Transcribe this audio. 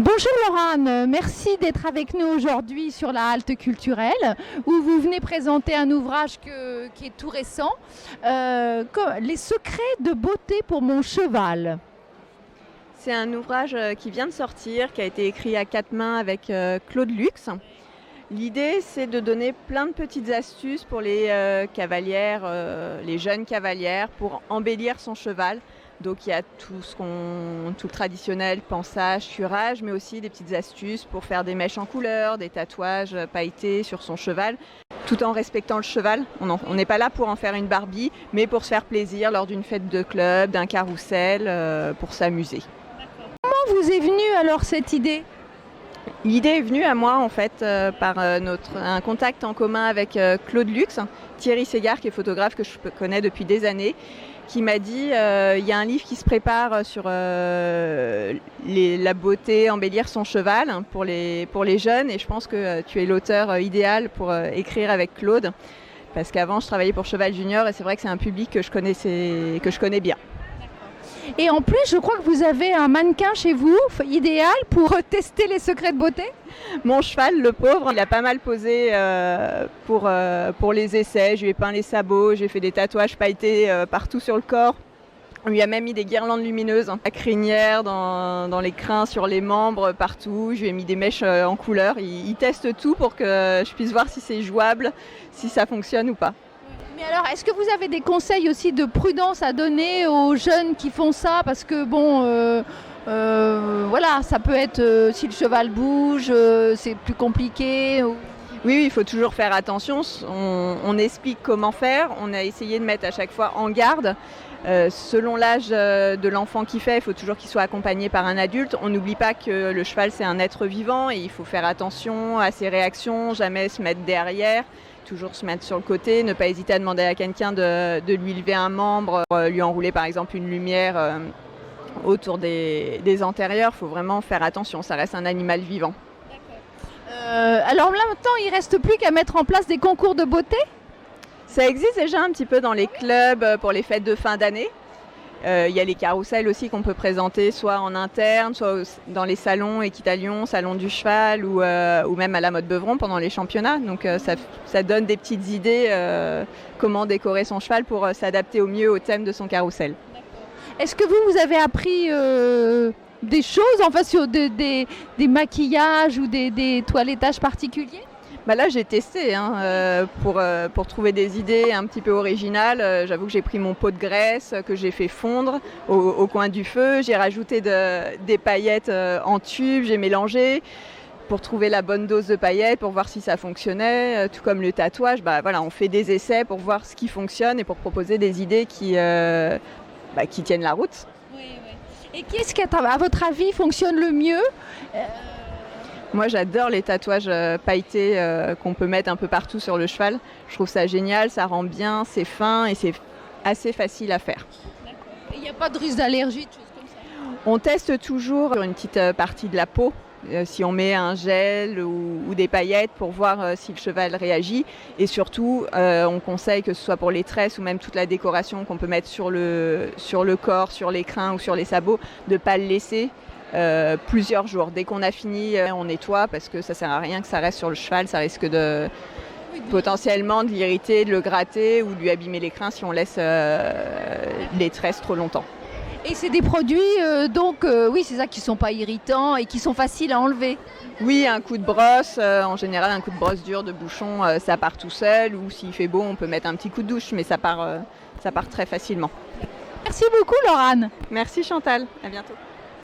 Bonjour Laurane, merci d'être avec nous aujourd'hui sur la halte culturelle où vous venez présenter un ouvrage qui est tout récent, Les secrets de beauté pour mon cheval. C'est un ouvrage qui vient de sortir, qui a été écrit à quatre mains avec Claude Lux. L'idée, c'est de donner plein de petites astuces pour les cavalières, les jeunes cavalières, pour embellir son cheval. Donc il y a tout le traditionnel, pansage, curage, mais aussi des petites astuces pour faire des mèches en couleur, des tatouages pailletés sur son cheval, tout en respectant le cheval. On n'est pas là pour en faire une Barbie, mais pour se faire plaisir lors d'une fête de club, d'un carrousel, pour s'amuser. Comment vous est venue alors cette idée ? L'idée est venue à moi en fait par un contact en commun avec Claude Lux, Thierry Ségard qui est photographe que je connais depuis des années, qui m'a dit il y a un livre qui se prépare sur la beauté, embellir son cheval pour les jeunes, et je pense que tu es l'auteur idéal pour écrire avec Claude, parce qu'avant je travaillais pour Cheval Junior et c'est vrai que c'est un public que je connais bien. Et en plus, je crois que vous avez un mannequin chez vous, idéal pour tester les secrets de beauté. Mon cheval, le pauvre, il a pas mal posé pour les essais. Je lui ai peint les sabots, j'ai fait des tatouages pailletés partout sur le corps. On lui a même mis des guirlandes lumineuses, à crinière, dans les crins, sur les membres, partout. Je lui ai mis des mèches en couleur. Il teste tout pour que je puisse voir si c'est jouable, si ça fonctionne ou pas. Mais alors, est-ce que vous avez des conseils aussi de prudence à donner aux jeunes qui font ça ? Parce que voilà, ça peut être si le cheval bouge, c'est plus compliqué. Oui, il faut toujours faire attention. On explique comment faire. On a essayé de mettre à chaque fois en garde. Selon l'âge de l'enfant qui fait, il faut toujours qu'il soit accompagné par un adulte. On n'oublie pas que le cheval, c'est un être vivant et il faut faire attention à ses réactions, jamais se mettre derrière. Toujours se mettre sur le côté, ne pas hésiter à demander à quelqu'un de lui lever un membre, lui enrouler par exemple une lumière autour des antérieurs. Il faut vraiment faire attention, ça reste un animal vivant. Alors là maintenant, il ne reste plus qu'à mettre en place des concours de beauté ? Ça existe déjà un petit peu dans les clubs pour les fêtes de fin d'année. Il y a les carrousels aussi qu'on peut présenter soit en interne, soit dans les salons Équitalion, salon du cheval ou même à la mode Beuvron pendant les championnats. Donc ça donne des petites idées comment décorer son cheval pour s'adapter au mieux au thème de son carrousel. Est-ce que vous avez appris des choses, enfin sur des maquillages ou des toilettages particuliers ? Là j'ai testé pour trouver des idées un petit peu originales. J'avoue que j'ai pris mon pot de graisse que j'ai fait fondre au coin du feu. J'ai rajouté des paillettes en tube, j'ai mélangé pour trouver la bonne dose de paillettes, pour voir si ça fonctionnait. Tout comme le tatouage, on fait des essais pour voir ce qui fonctionne et pour proposer des idées qui tiennent la route. Oui. Et qu'est-ce qui, à votre avis, fonctionne le mieux ? Moi, j'adore les tatouages pailletés qu'on peut mettre un peu partout sur le cheval. Je trouve ça génial, ça rend bien, c'est fin et c'est assez facile à faire. Il n'y a pas de risque d'allergie, de choses comme ça ? On teste toujours sur une petite partie de la peau, si on met un gel ou des paillettes pour voir si le cheval réagit. Et surtout, on conseille que ce soit pour les tresses ou même toute la décoration qu'on peut mettre sur le corps, sur les crins ou sur les sabots, de ne pas le laisser plusieurs jours. Dès qu'on a fini, on nettoie parce que ça sert à rien que ça reste sur le cheval, ça risque potentiellement de l'irriter, de le gratter ou de lui abîmer les crins si on laisse les tresses trop longtemps. Et c'est des produits c'est ça, qui ne sont pas irritants et qui sont faciles à enlever. Oui, un coup de brosse, en général un coup de brosse dur de bouchon, ça part tout seul, ou s'il fait beau on peut mettre un petit coup de douche, mais ça part très facilement. Merci beaucoup Laurane. Merci Chantal, à bientôt.